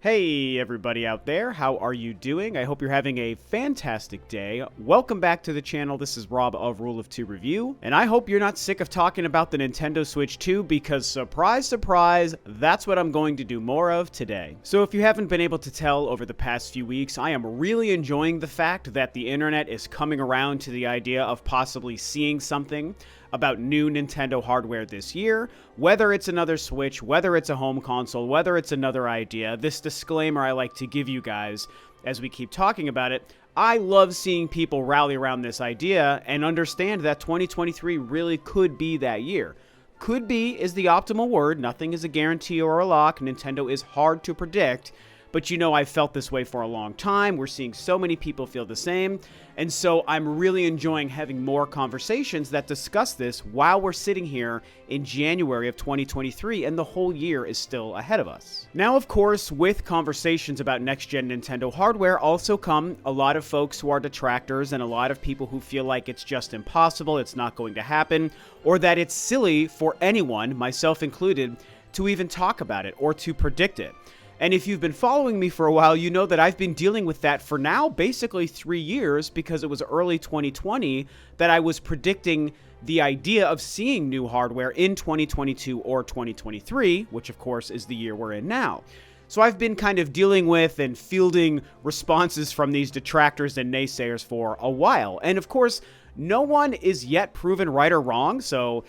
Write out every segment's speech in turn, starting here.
Hey everybody out there, how are you doing? I hope you're having a fantastic day. Welcome back to the channel. This is Rob of Rule of Two Review, and I hope you're not sick of talking about the Nintendo Switch 2 because surprise, surprise, that's what I'm going to do more of today. So if you haven't been able to tell over the past few weeks, I am really enjoying the fact that the internet is coming around to the idea of possibly seeing something about new Nintendo hardware this year, whether it's another Switch, whether it's a home console, whether it's another idea. This disclaimer I like to give you guys as we keep talking about it. I love seeing people rally around this idea and understand that 2023 really could be that year. Could be is the optimal word. Nothing is a guarantee or a lock. Nintendo is hard to predict. But you know, I've felt this way for a long time. We're seeing so many people feel the same. And so I'm really enjoying having more conversations that discuss this while we're sitting here in January of 2023 and the whole year is still ahead of us. Now, of course, with conversations about next-gen Nintendo hardware also come a lot of folks who are detractors and a lot of people who feel like it's just impossible, it's not going to happen, or that it's silly for anyone, myself included, to even talk about it or to predict it. And if you've been following me for a while, you know that I've been dealing with that for now basically 3 years because it was early 2020 that I was predicting the idea of seeing new hardware in 2022 or 2023, which of course is the year we're in now. So I've been kind of dealing with and fielding responses from these detractors and naysayers for a while. And of course, no one is yet proven right or wrong, so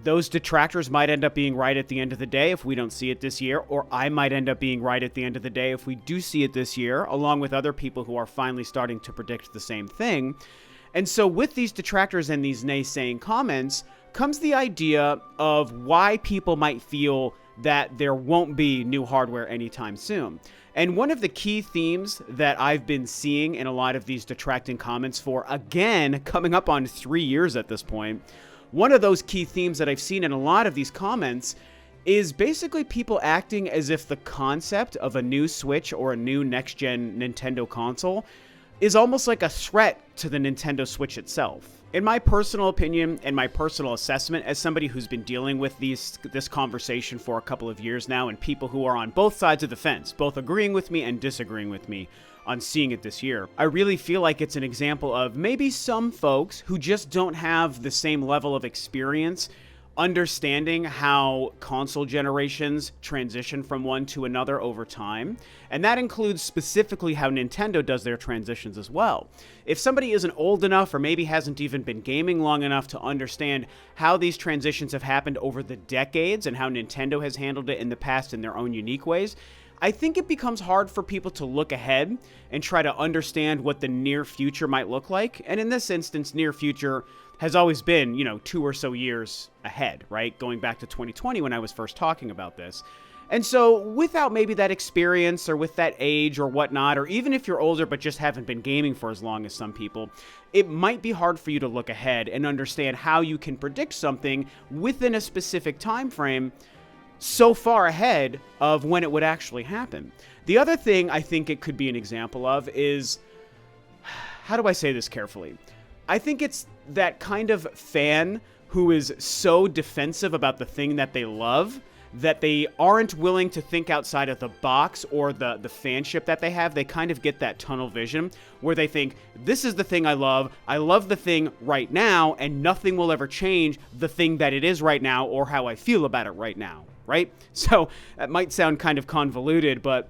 those detractors might end up being right at the end of the day if we don't see it this year, or I might end up being right at the end of the day if we do see it this year, along with other people who are finally starting to predict the same thing. And so with these detractors and these naysaying comments comes the idea of why people might feel that there won't be new hardware anytime soon. And one of the key themes that I've been seeing in a lot of these detracting comments for, again, coming up on 3 years at this point, one of those key themes that I've seen in a lot of these comments is basically people acting as if the concept of a new Switch or a new next-gen Nintendo console is almost like a threat to the Nintendo Switch itself. In my personal opinion and my personal assessment, as somebody who's been dealing with this conversation for a couple of years now, and people who are on both sides of the fence, both agreeing with me and disagreeing with me on seeing it this year, I really feel like it's an example of maybe some folks who just don't have the same level of experience understanding how console generations transition from one to another over time. And that includes specifically how Nintendo does their transitions as well. If somebody isn't old enough or maybe hasn't even been gaming long enough to understand how these transitions have happened over the decades and how Nintendo has handled it in the past in their own unique ways, I think it becomes hard for people to look ahead and try to understand what the near future might look like. And in this instance, near future has always been, 2 or so years ahead, right? Going back to 2020 when I was first talking about this. And so without maybe that experience or with that age or whatnot, or even if you're older but just haven't been gaming for as long as some people, it might be hard for you to look ahead and understand how you can predict something within a specific time frame so far ahead of when it would actually happen. The other thing I think it could be an example of is, how do I say this carefully? I think it's that kind of fan who is so defensive about the thing that they love that they aren't willing to think outside of the box or the fanship that they have. They kind of get that tunnel vision where they think, this is the thing I love the thing right now, and nothing will ever change the thing that it is right now or how I feel about it right now, right? So that might sound kind of convoluted, but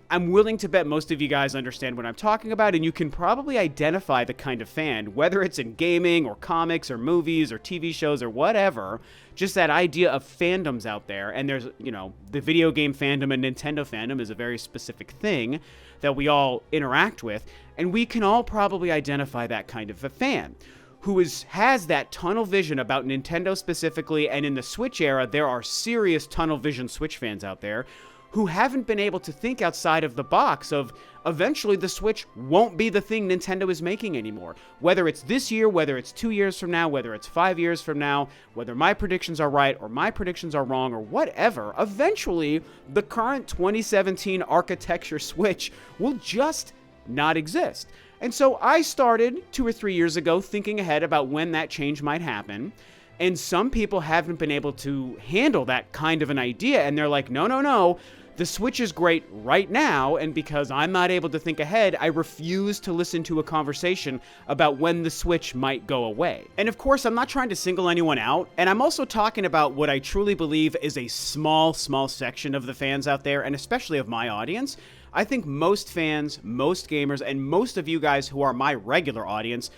I'm willing to bet most of you guys understand what I'm talking about, and you can probably identify the kind of fan, whether it's in gaming or comics or movies or TV shows or whatever, just that idea of fandoms out there. And there's, the video game fandom and Nintendo fandom is a very specific thing that we all interact with, and we can all probably identify that kind of a fan who has that tunnel vision about Nintendo specifically, and in the Switch era, there are serious tunnel vision Switch fans out there who haven't been able to think outside of the box of eventually the Switch won't be the thing Nintendo is making anymore. Whether it's this year, whether it's 2 years from now, whether it's 5 years from now, whether my predictions are right or my predictions are wrong or whatever, eventually the current 2017 architecture Switch will just not exist. And so I started 2 or 3 years ago thinking ahead about when that change might happen. And some people haven't been able to handle that kind of an idea. And they're like, no, The Switch is great right now, and because I'm not able to think ahead, I refuse to listen to a conversation about when the Switch might go away. And of course, I'm not trying to single anyone out, and I'm also talking about what I truly believe is a small section of the fans out there, and especially of my audience. I think most fans, most gamers, and most of you guys who are my regular audience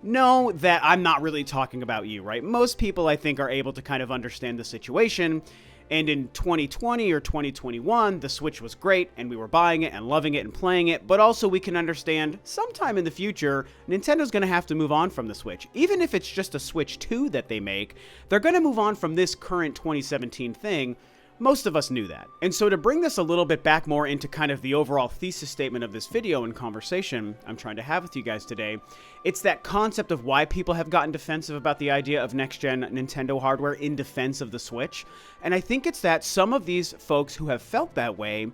know that I'm not really talking about you, right? Most people, I think, are able to kind of understand the situation. And in 2020 or 2021, the Switch was great, and we were buying it and loving it and playing it, but also we can understand sometime in the future, Nintendo's going to have to move on from the Switch. Even if it's just a Switch 2 that they make, they're going to move on from this current 2017 thing. Most of us knew that. And so to bring this a little bit back more into kind of the overall thesis statement of this video and conversation I'm trying to have with you guys today, it's that concept of why people have gotten defensive about the idea of next-gen Nintendo hardware in defense of the Switch. And I think it's that some of these folks who have felt that way,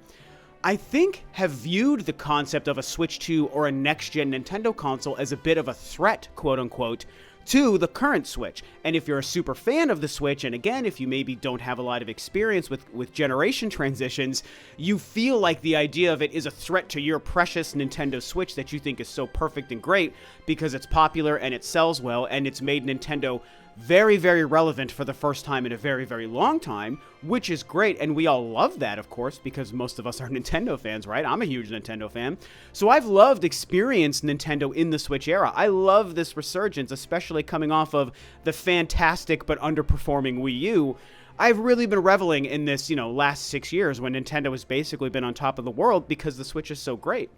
I think, have viewed the concept of a Switch 2 or a next-gen Nintendo console as a bit of a threat, quote-unquote, to the current Switch. And if you're a super fan of the Switch, and again, if you maybe don't have a lot of experience with generation transitions, you feel like the idea of it is a threat to your precious Nintendo Switch that you think is so perfect and great because it's popular and it sells well and it's made Nintendo very, very relevant for the first time in a very, very long time, which is great, and we all love that, of course, because most of us are Nintendo fans, right? I'm a huge Nintendo fan, so I've loved experienced Nintendo in the Switch era. I love this resurgence, especially coming off of the fantastic but underperforming Wii U. I've really been reveling in this, last 6 years when Nintendo has basically been on top of the world because the Switch is so great.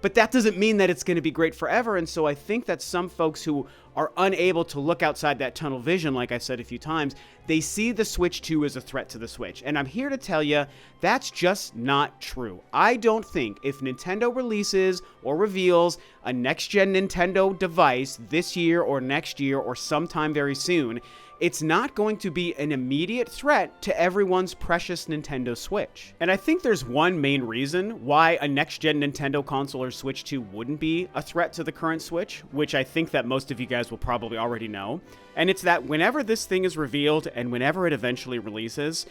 But that doesn't mean that it's going to be great forever, and so I think that some folks who are unable to look outside that tunnel vision, like I said a few times, they see the Switch 2 as a threat to the Switch. And I'm here to tell you, that's just not true. I don't think if Nintendo releases or reveals a next-gen Nintendo device this year or next year or sometime very soon, it's not going to be an immediate threat to everyone's precious Nintendo Switch. And I think there's one main reason why a next-gen Nintendo console or Switch 2 wouldn't be a threat to the current Switch, which I think that most of you guys will probably already know. And it's that whenever this thing is revealed and whenever it eventually releases,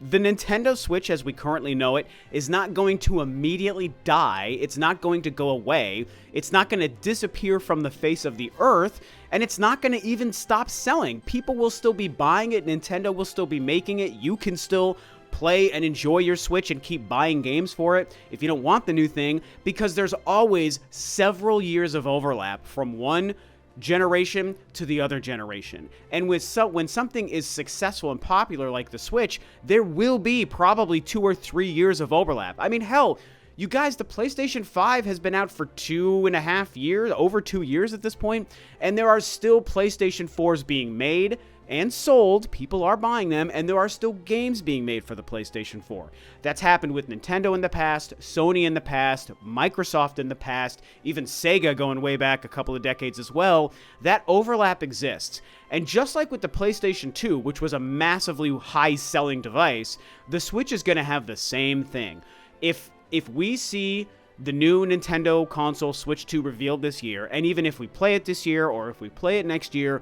the Nintendo Switch as we currently know it is not going to immediately die, it's not going to go away, it's not going to disappear from the face of the earth, and it's not going to even stop selling. People will still be buying it, Nintendo will still be making it, you can still play and enjoy your Switch and keep buying games for it if you don't want the new thing, because there's always several years of overlap from one generation to the other generation. And when something is successful and popular like the Switch, there will be probably 2 or 3 years of overlap. I mean, hell, you guys, the PlayStation 5 has been out for 2.5 years, over 2 years at this point, and there are still PlayStation 4s being made and sold, people are buying them, and there are still games being made for the PlayStation 4. That's happened with Nintendo in the past, Sony in the past, Microsoft in the past, even Sega going way back a couple of decades as well. That overlap exists. And just like with the PlayStation 2, which was a massively high-selling device, the Switch is going to have the same thing. If we see the new Nintendo console Switch 2 revealed this year, and even if we play it this year or if we play it next year,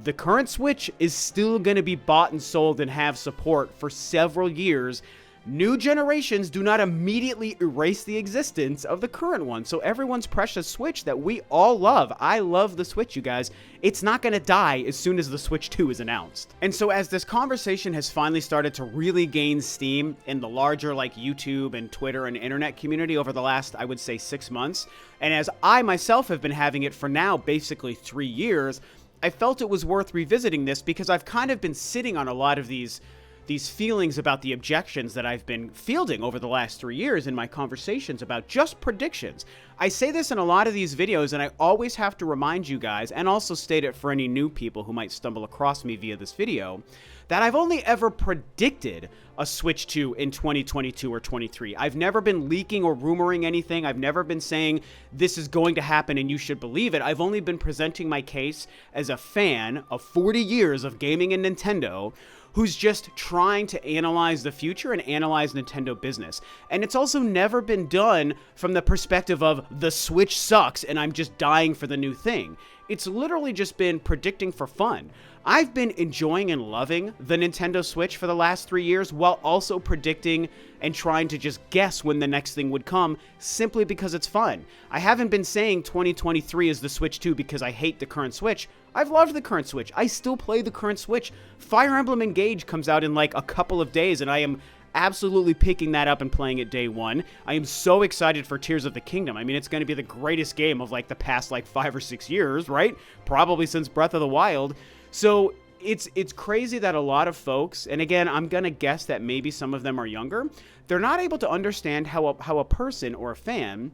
the current Switch is still going to be bought and sold and have support for several years. New generations do not immediately erase the existence of the current one. So everyone's precious Switch that we all love, I love the Switch, you guys, it's not going to die as soon as the Switch 2 is announced. And so as this conversation has finally started to really gain steam in the larger YouTube and Twitter and internet community over the last, I would say, 6 months, and as I myself have been having it for now basically 3 years, I felt it was worth revisiting this because I've kind of been sitting on a lot of these feelings about the objections that I've been fielding over the last 3 years in my conversations about just predictions. I say this in a lot of these videos, and I always have to remind you guys, and also state it for any new people who might stumble across me via this video, that I've only ever predicted a Switch 2 in 2022 or 23. I've never been leaking or rumoring anything. I've never been saying this is going to happen and you should believe it. I've only been presenting my case as a fan of 40 years of gaming and Nintendo who's just trying to analyze the future and analyze Nintendo business. And it's also never been done from the perspective of the Switch sucks and I'm just dying for the new thing. It's literally just been predicting for fun. I've been enjoying and loving the Nintendo Switch for the last 3 years while also predicting and trying to just guess when the next thing would come simply because it's fun. I haven't been saying 2023 is the Switch 2 because I hate the current Switch. I've loved the current Switch. I still play the current Switch. Fire Emblem Engage comes out in like a couple of days, and I am absolutely picking that up and playing it day one. I am so excited for Tears of the Kingdom. I mean, it's going to be the greatest game of like the past like 5 or 6 years, right? Probably since Breath of the Wild. So it's crazy that a lot of folks, and again, I'm going to guess that maybe some of them are younger, they're not able to understand how a person or a fan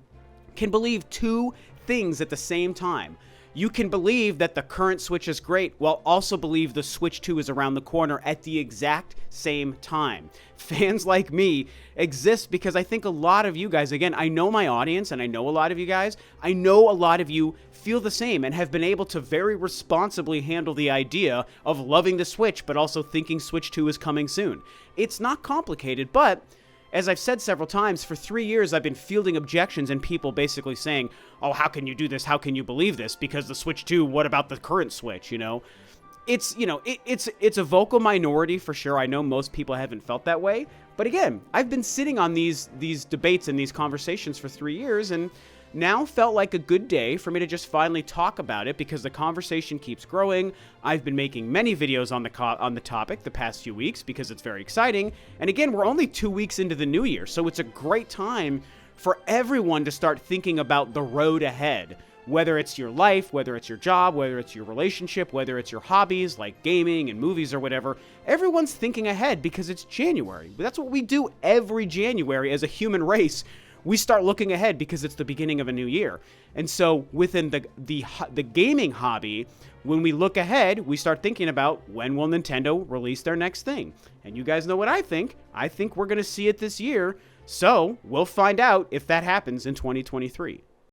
can believe two things at the same time. You can believe that the current Switch is great while also believe the Switch 2 is around the corner at the exact same time. Fans like me exist because I think a lot of you guys, again, I know my audience and I know a lot of you guys, I know a lot of you feel the same and have been able to very responsibly handle the idea of loving the Switch but also thinking Switch 2 is coming soon. It's not complicated, but as I've said several times, for 3 years I've been fielding objections and people basically saying, oh, how can you do this? How can you believe this? Because the Switch 2, what about the current Switch, you know? It's a vocal minority for sure. I know most people haven't felt that way. But again, I've been sitting on these debates and these conversations for 3 years, and now felt like a good day for me to just finally talk about it because the conversation keeps growing. I've been making many videos on the topic the past few weeks because it's very exciting. And again, we're only 2 weeks into the new year, so it's a great time for everyone to start thinking about the road ahead. Whether it's your life, whether it's your job, whether it's your relationship, whether it's your hobbies like gaming and movies or whatever, everyone's thinking ahead because it's January. That's what we do every January as a human race. We start looking ahead because it's the beginning of a new year. And so within the gaming hobby, when we look ahead, we start thinking about when will Nintendo release their next thing. And you guys know what I think. I think we're going to see it this year. So we'll find out if that happens in 2023.